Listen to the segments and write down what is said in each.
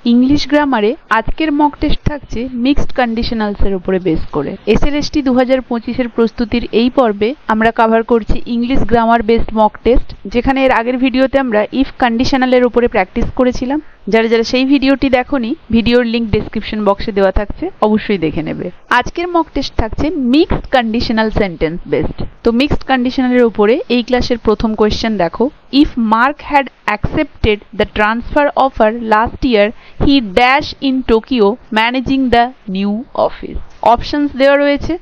English গ্রামারে আজকের mock test থাকছে mixed conditionals এর উপরে বেস করে। এসএলএসটি 2025 এর প্রস্তুতির এই পর্বে আমরা কভার করছি English grammar based mock test, যেখানে এর আগের ভিডিওতে আমরা ইফ কন্ডিশনাল এর উপরে প্র্যাকটিস করেছিলাম। যারা যারা সেই ভিডিওটি দেখোনি, ভিডিওর লিংক ডেসক্রিপশন বক্সে দেওয়া থাকছে, অবশ্যই দেখে নেবে। আজকের মক টেস্ট থাকছে মিক্সড কন্ডিশনাল সেন্টেন্স বেসড। তো মিক্সড কন্ডিশনালের উপরে এই ক্লাসের প্রথম কোয়েশ্চেন দেখো, if mark had accepted the transfer offer last year, he dash in Tokyo managing the new office. Options দেওয়া রয়েছে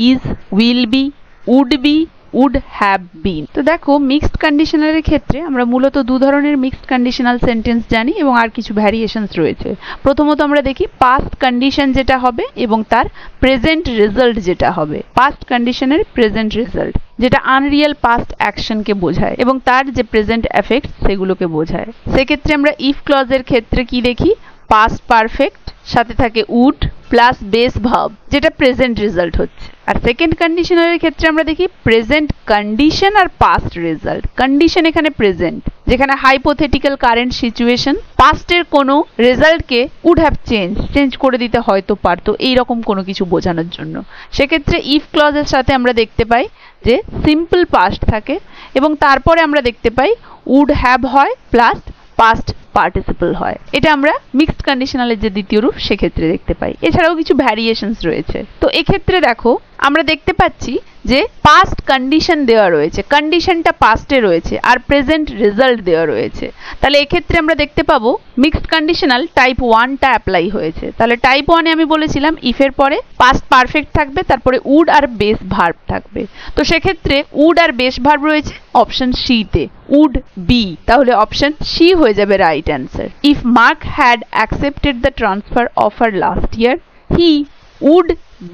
is, will be, would be, would have been। তো দেখো মিক্সড কন্ডিশনালের ক্ষেত্রে আমরা মূলত দু ধরনের মিক্সড কন্ডিশনাল সেন্টেন্স জানি এবং আর কিছু ভ্যারিয়েশনস রয়েছে। প্রথমত আমরা দেখি পাস্ট কন্ডিশন যেটা হবে এবং তার প্রেজেন্ট রেজাল্ট যেটা হবে। পাস্ট কন্ডিশনের প্রেজেন্ট রেজাল্ট যেটা আনরিয়াল পাস্ট অ্যাকশনকে বোঝায় এবং তার যে প্রেজেন্ট এফেক্ট সেগুলোকে বোঝায়। সেক্ষেত্রে আমরা ইফ ক্লজের ক্ষেত্রে কি দেখি, পাস্ট পারফেক্ট সাথে থাকে উড প্লাস বেস ভার্ব যেটা প্রেজেন্ট রেজাল্ট হচ্ছে। আর সেকেন্ড কন্ডিশনালের ক্ষেত্রে আমরা দেখি প্রেজেন্ট কন্ডিশন আর পাস্ট রেজাল্ট। কন্ডিশন এখানে প্রেজেন্ট, যেখানে হাইপোথেটিক্যাল কারেন্ট সিচুয়েশন পাস্টের কোনো রেজাল্টকে উড হ্যাভ চেঞ্জ করে দিতে হয়তো পারতো, এইরকম কোনো কিছু বোঝানোর জন্য। সেক্ষেত্রে ইফ ক্লজের সাথে আমরা দেখতে পাই যে সিম্পল পাস্ট থাকে এবং তারপরে আমরা দেখতে পাই উড হ্যাভ হয় প্লাস পাস্ট পার্টিসিপল হয়। এটা আমরা মিক্সড কন্ডিশনালের যে দ্বিতীয় রূপ সেক্ষেত্রে দেখতে পাই। এছাড়াও কিছু ভ্যারিয়েশনস রয়েছে। তো এক্ষেত্রে দেখো আমরা দেখতে পাচ্ছি যে পাস্ট কন্ডিশন দেওয়া রয়েছে, কন্ডিশনটা পাস্টে রয়েছে আর প্রেজেন্ট রেজাল্ট দেওয়া রয়েছে। তাহলে এক্ষেত্রে আমরা দেখতে পাবো মিক্সড কন্ডিশনাল টাইপ 1টা অ্যাপ্লাই হয়েছে। তাহলে টাইপ 1-এ আমি বলেছিলাম ইফের পরে পাস্ট পারফেক্ট থাকবে, তারপরে উড আর বেস ভার্ব থাকবে। তো সেক্ষেত্রে উড আর বেস ভার্ব রয়েছে অপশন সি তে, উড বি। তাহলে অপশন সি হয়ে যাবে right answer. If mark had accepted the transfer offer last year, he would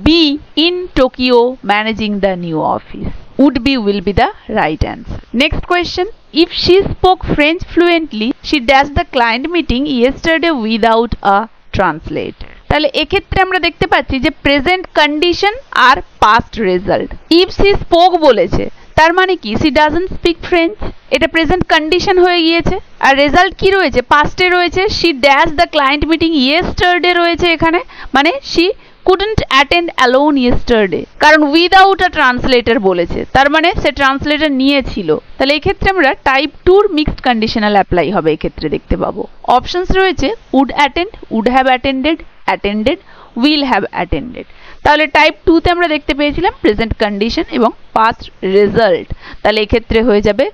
be in Tokyo managing the new office. Would be will be the right answer. Next question. If she spoke French fluently, she dashed the client meeting yesterday without a translator. তাহলে এক্ষেত্রে আমরা দেখতে পাচ্ছি যে present condition আর past result. If she spoke বলেছে, তার মানে কি সি ডাজন্ট স্পিক ফ্রেঞ্চ, এটা প্রেজেন্ট কন্ডিশন হয়ে গিয়েছে। আর রেজাল্ট কি রয়েছে, পাস্টে রয়েছে। She dash the client meeting yesterday রয়েছে এখানে, মানে শি couldn't attend alone yesterday, কারণ উইদাউট আ ট্রান্সলেটর বলেছে, তার মানে সে ট্রান্সলেটর নিয়েছিল। তাহলে এই ক্ষেত্রে আমরা টাইপ 2-র মিক্সড কন্ডিশনাল অ্যাপ্লাই হবে এক্ষেত্রে দেখতে পাবো। অপশনস রয়েছে would attend, would have attended, attended, will have attended. তাহলে টাইপ 2-তে আমরা দেখতে পেয়েছিলাম প্রেজেন্ট কন্ডিশন এবং পাস্ট রেজাল্ট। তাহলে এক্ষেত্রে হয়ে যাবে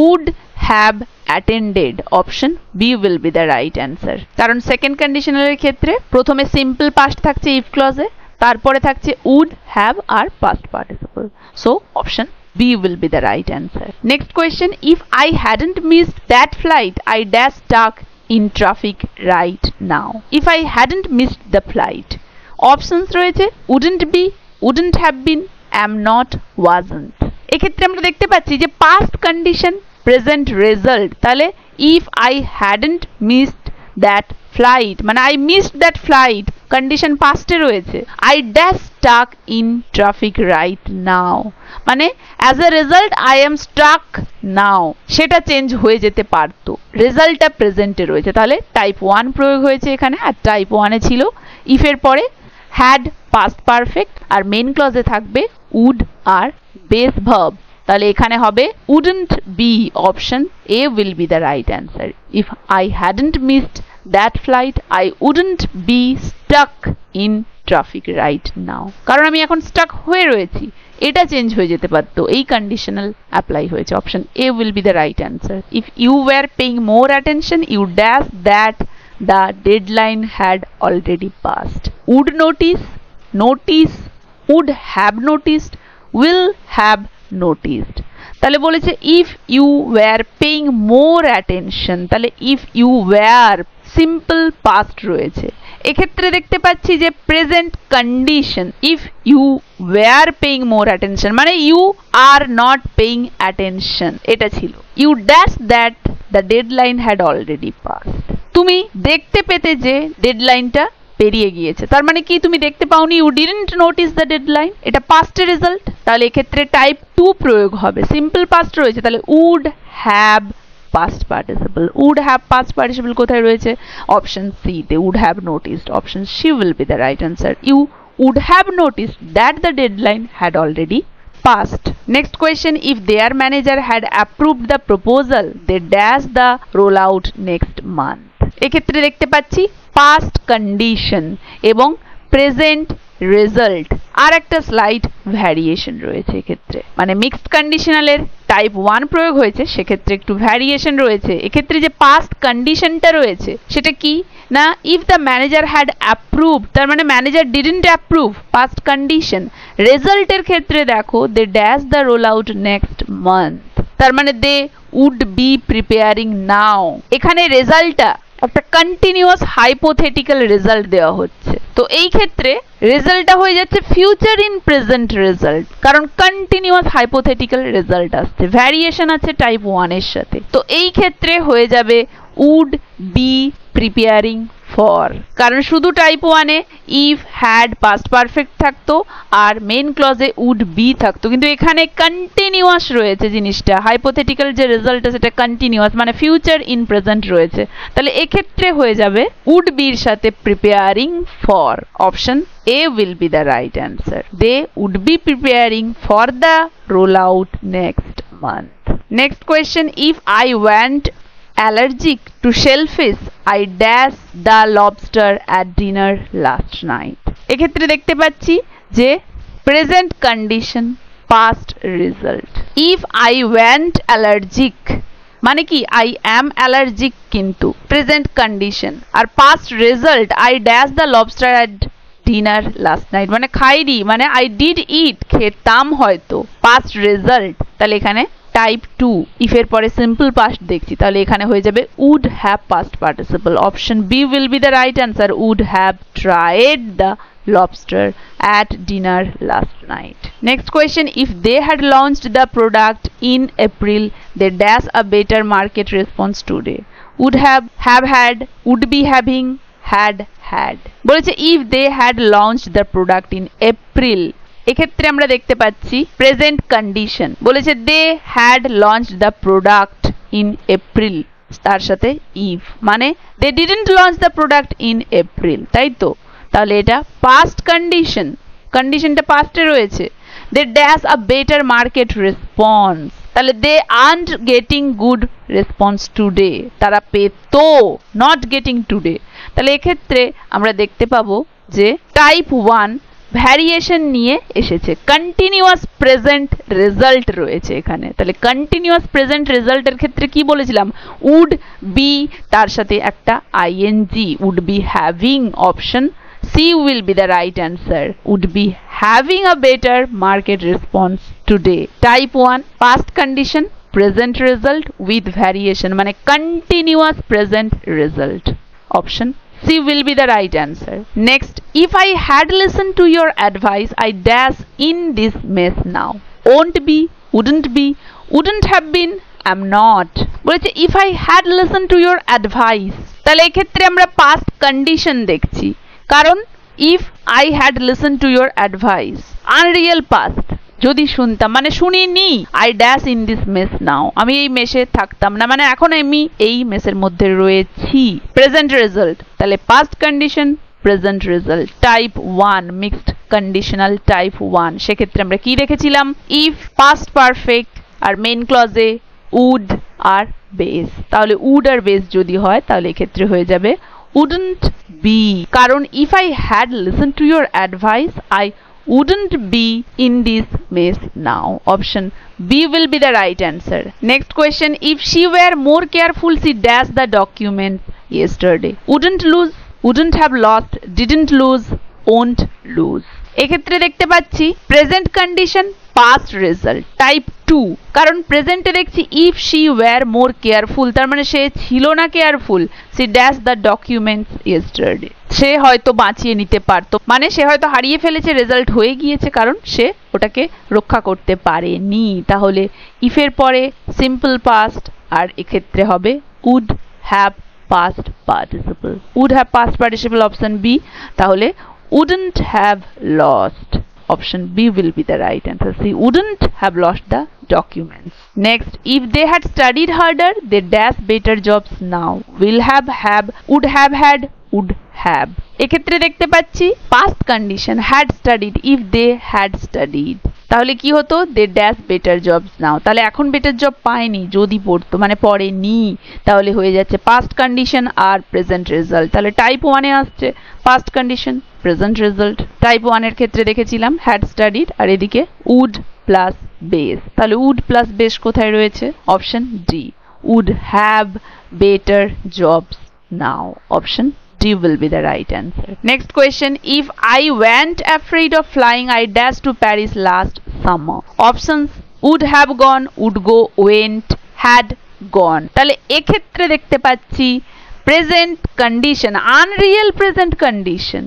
would have attended. Option B will be the right answer. কারণ সেকেন্ড কন্ডিশনালের ক্ষেত্রে প্রথমে সিম্পল পাস্ট থাকছে ইফ ক্লজে, তারপরে থাকছে উড হ্যাভ আর past participle. So option B will be the right answer. Next question, if I hadn't missed that flight I dash stuck in traffic right now. If I hadn't missed the flight, options রয়েছে wouldn't be, wouldn't have been, am not, wasn't. এক্ষেত্রে আমরা দেখতে পাচ্ছি যে past condition present result. তাহলে if I hadn't missed that flight মানে I missed that flight, condition পাস্টে রয়েছে। I dash stuck in traffic right now মানে as a result I am Starc নাও, সেটা চেঞ্জ হয়ে যেতে পারতো, রেজাল্টটা প্রেজেন্টে রয়েছে। তাহলে টাইপ 1 প্রয়োগ হয়েছে এখানে। আর টাইপ 1-এ ছিল ইফের পরে হ্যাড পাস্ট পারফেক্ট আর মেন ক্লজে থাকবে উড আর বেস ভার্ব। তাহলে এখানে হবে wouldn't be. Option A will be the right answer. If I hadn't missed that flight I wouldn't be stuck in traffic right now, কারণ আমি এখন স্টাক হয়ে রয়েছি, এটা চেঞ্জ হয়ে যেতে পারতো, এই কন্ডিশনাল অ্যাপ্লাই হয়েছে। Option A will be the right answer. If you were paying more attention you dash that the deadline had already passed. Would notice, notice, would have noticed, will have noticed. তাহলে বলেছে if you were paying more attention, তাহলে if you were simple past রয়েছে। এক্ষেত্রে দেখতে পাচ্ছি যে present condition if you were paying more attention মানে you are not paying attention, এটা ছিল। You dash that the deadline had already passed, তুমি দেখতে পেতে যে ডেডলাইনটা পেরিয়ে গিয়েছে, তার মানে কি তুমি দেখতে পাওনি, you didn't notice the deadline, এটা পাস্টের রেজাল্ট। তাহলে এক্ষেত্রে টাইপ 2 প্রয়োগ হবে, সিম্পল পাস্ট রয়েছে, তাহলে would have past participle. Would have past participle কোথায় রয়েছে? Option C, they would have noticed. Option C will be the right answer. You would have noticed that the deadline had already passed. Next question, if their manager had approved the proposal, they dash the rollout next month. এক্ষেত্রে দেখতে পাচ্ছি past condition এবং present result আর একটা slide variation রয়েছে এক্ষেত্রে, মানে mixed কন্ডিশনালের type 1 প্রয়োগ হয়েছে, সেক্ষেত্রে একটু ভ্যারিয়েশন রয়েছে। এক্ষেত্রে যে পাস্ট কন্ডিশনটা রয়েছে সেটা কি না, if the manager had approve, তার মানে manager didn't approve past condition. রেজাল্টের ক্ষেত্রে দেখো they dash the roll out next month, তার মানে they would be preparing now. এখানে রেজাল্টটা একটা কন্টিনিউয়াস হাইপোথেটিক্যাল রেজাল্ট দেওয়া হচ্ছে, তো এই ক্ষেত্রে রেজাল্টটা হয়ে যাচ্ছে ফিউচার ইন প্রেজেন্ট রেজাল্ট, কারণ কন্টিনিউয়াস হাইপোথেটিক্যাল রেজাল্ট আসছে, ভ্যারিয়েশন আছে টাইপ 1 এর সাথে, তো এই ক্ষেত্রে হয়ে যাবে উড বি প্রিপেয়ারিং ফর, কারণ শুধু type 1 A if had past perfect থাকতো আর মেইন ক্লজে উড বি থাকতো, কিন্তু এখানে কন্টিনিউয়াস রয়েছে জিনিসটা, হাইপোথেটিক্যাল যে রেজাল্টটা সেটা কন্টিনিউয়াস, মানে ফিউচার ইন প্রেজেন্ট রয়েছে, তাহলে এক্ষেত্রে হয়ে যাবে উড বির সাথে preparing for. Option A will be the right answer. They would be preparing for the rollout next month. Next question, if I went allergic to shellfish, I dash the lobster at dinner last night. এক্ষেত্রে দেখতে পাচ্ছি যে present condition past result. If I went allergic মানে কি I am allergic, কিন্তু present condition, R past result I dash the lobster at dinner last night মানে খাইনি, মানে I did eat, খেতাম হয়তো, past result, তাহলে এখানে টাইপ 2 ইফ এর পরে সিম্পল পাস্ট দেখছি, তাহলে এখানে হয়ে যাবে would have past participle. Option B will be the right answer, would have tried the lobster at dinner last night. Next question, if they had launched the product in April, they dash a better market response today. Would have had, would be having, had বলেছে if they had launched the product in April, এক্ষেত্রে আমরা দেখতে পাচ্ছি present condition, বলেছে they had launch the product in April, তার সাথে if, মানে they didn't launch the product in April, তাই তো, তাহলে এটা পাস্ট কন্ডিশন, কন্ডিশনটা পাস্টে রয়েছে। They dash a better market response, তাহলে they earned getting good response today, তারা পেত, নট গেটিং টুডে, তাহলে এক্ষেত্রে আমরা দেখতে পাবো যে টাইপ 1 ভ্যারিয়েশন নিয়ে এসেছে, কন্টিনিউয়াস প্রেজেন্ট রেজাল্ট রয়েছে এখানে, তাহলে কন্টিনিউয়াস প্রেজেন্ট রেজাল্টের ক্ষেত্রে কি বলেছিলাম উড বি, তার সাথে একটা ING, would be having. Option C will be the right answer, would be having a better market response today. Type 1 past condition present result with variation, মানে continuous present result. Option C will be the right answer. Next, if I had listened to your advice, I dash in this mess now. Won't be, wouldn't have been, am not. বলেছে if I had listened to your advice, তাহলে এক্ষেত্রে আমরা past condition দেখছি, কারণ if I had listened to your advice, unreal past, যদি শুনতাম মানে শুনিনি, I dash in this mess now, আমি এই মেসে থাকতাম না, মানে এখন আমি এই মেসের মধ্যে রয়েছি, প্রেজেন্ট রেজাল্ট, তাহলে past condition present result, type 1 mixed conditional type 1, সেক্ষেত্রে আমরা কি রেখেছিলাম ইফ পাস্ট পারফেক্ট আর মেইন ক্লজে উড আর বেস, তাহলে উড আর বেস যদি হয় তাহলে এক্ষেত্রে হয়ে যাবে উডন্ট বি, কারণ if I had listen to your advice I wouldn't be in this mess now. Option B will be the right answer. Next question, if she were more careful, she dashed the document yesterday. Wouldn't lose, wouldn't have lost, didn't lose, won't lose. এক্ষেত্রে দেখতে পাচ্ছি present condition past result type 2, কারণ প্রেজেন্টে দেখছি if she were more careful, তার মানে সে ছিল না careful, she dash the documents yesterday, সে হয়তো বাঁচিয়ে নিতে পারতো, মানে সে হয়তো হারিয়ে ফেলেছে, রেজাল্ট হয়ে গিয়েছে কারণ সে ওটাকে রক্ষা করতে পারেনি, তাহলে ইফের পরে সিম্পল পাস্ট আর এক্ষেত্রে হবে would have past participle, would have past participle option B, তাহলে wouldn't have lost, option B will be the right answer, she wouldn't have lost the documents. Next, if they had studied harder, they dash better jobs now. Will have, would have had, would have. এক্ষেত্রে দেখতে পাচ্ছি past condition had studied if they had studied. তাহলে কি হতো they dash better jobs now. তাহলে এখন better job পায়নি যদি পড়তো মানে পড়েনি তাহলে হয়ে যাচ্ছে past condition আর present result. তাহলে type 1 এ আসছে past condition present result. type 1 এর ক্ষেত্রে দেখেছিলাম had studied আর এদিকে would plus base. তাহলে would plus base কোথায় রয়েছে option D would have better jobs now. option D will be the right answer. Next question, if I went afraid of flying, I dashed to Paris last summer. Options would have gone, would go, went, had gone. তাহলে এক্ষেত্রে দেখতে পাচ্ছি present condition, unreal present condition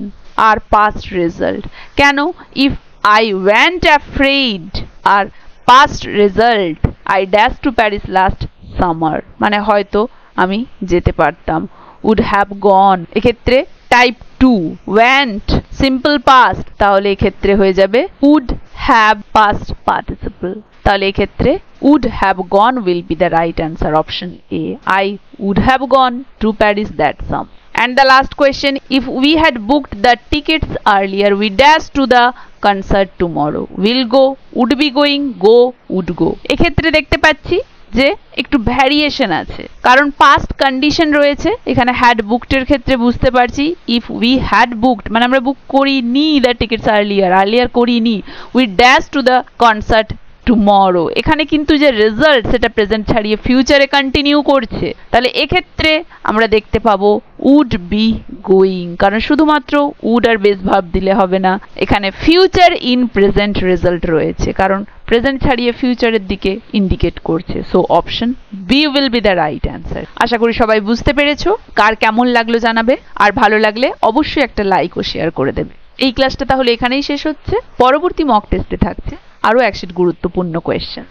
আর past result. কেন if I went afraid R past result I dashed to Paris last summer মানে হয়তো আমি যেতে পারতাম would have gone এক্ষেত্রে type 2 went simple past তাহলে এক্ষেত্রে হয়ে যাবে would have past participle তাহলে এক্ষেত্রে would have gone will be the right answer option A. I would have gone to Paris that summer. And the last question, if we had booked the tickets earlier, we dash to the concert tomorrow. Will go, would be going, go, would go. এক্ষেত্রে দেখতে পাচ্ছি যে একটু variation আছে কারণ past condition রয়েছে এখানে had booked এর ক্ষেত্রে বুঝতে পারছি ইফ উই হ্যাড বুকড মানে আমরা বুক করিনি দ্য টিকিটস আর্লিয়ার করিনি we dash to the concert tomorrow এখানে কিন্তু যে রেজাল্ট সেটা প্রেজেন্ট ছাড়িয়ে ফিউচারে কন্টিনিউ করছে তাহলে এক্ষেত্রে আমরা দেখতে পাবো উড বি গোয়িং কারণ শুধুমাত্র উড আর বেস ভার্ব দিলে হবে না এখানে ফিউচার ইন প্রেজেন্ট রেজাল্ট রয়েছে কারণ প্রেজেন্ট ছাড়িয়ে ফিউচারের দিকে ইন্ডিকেট করছে so option B will be the right answer আশা করি সবাই বুঝতে পেরেছো কার কেমন লাগলো জানাবে আর ভালো লাগলে অবশ্যই একটা লাইক ও শেয়ার করে দেবে এই ক্লাসটা তাহলে এখানেই শেষ হচ্ছে পরবর্তী মক টেস্টে থাকছে আরো একশো গুরুত্বপূর্ণ কোয়েশ্চেন